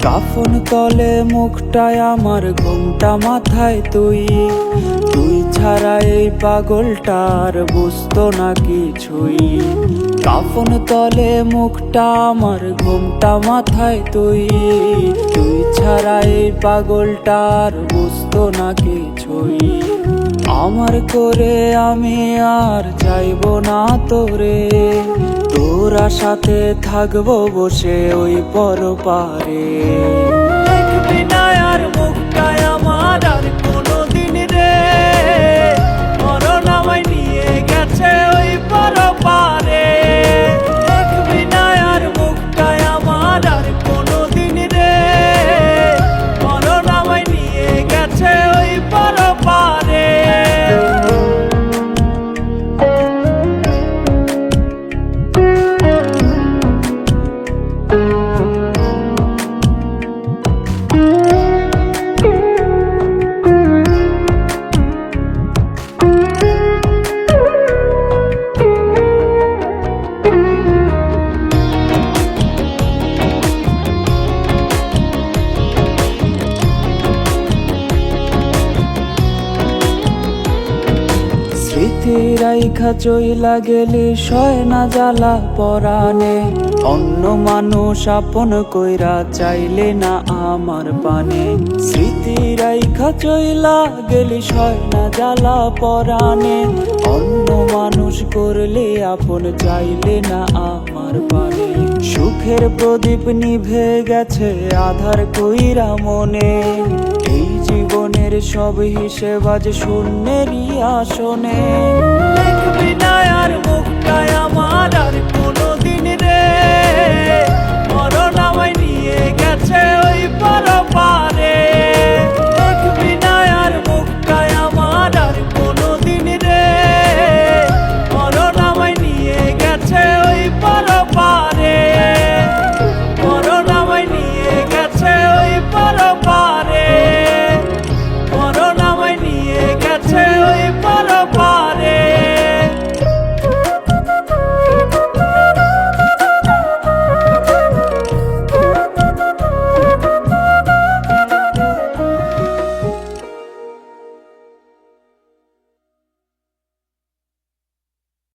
কাফন তলে মুখটায় আমার, ঘুমটা মাথায় তুই ছাড়া এই পাগলটার বুঝতো না কিছুই। কাফন তলে মুখটা আমার, ঘুমটা মাথায় তুই ছাড়া এই পাগলটার বুঝতো না কিছুই। আমার করে আমি আর চাইবো না তোরে, তোরা সাথে থাকবো বসে ওই পরপারে। দেখবি না আর মুখটায় আমার আর কোনোদিন রে, মরণ আমায় নিয়ে গেছে ওই পরপারে। দেখবি না আর মুখটায় আমার আর কোনোদিন রে, মরণ আমায় নিয়ে গেছে ওই পরপারে। স্মৃতি রাইখা চইলা গেলি সয় না জ্বালা পরাণে, অন্য মানুষ আপন কইরা চাইলে না আমার পানে। স্মৃতি রাইখা চইলা গেলি সয় না জ্বালা পরাণে, অন্য মানুষ করলে আপন চাইলে না আমার পানে। সুখের প্রদীপ নিভে গেছে আধার কইরা মনে, এই জীবনের সব হিসেব আজ শূন্যেরই আসনে। দেখবি না আর মুখটায় আমার আর কোনোদিন রে,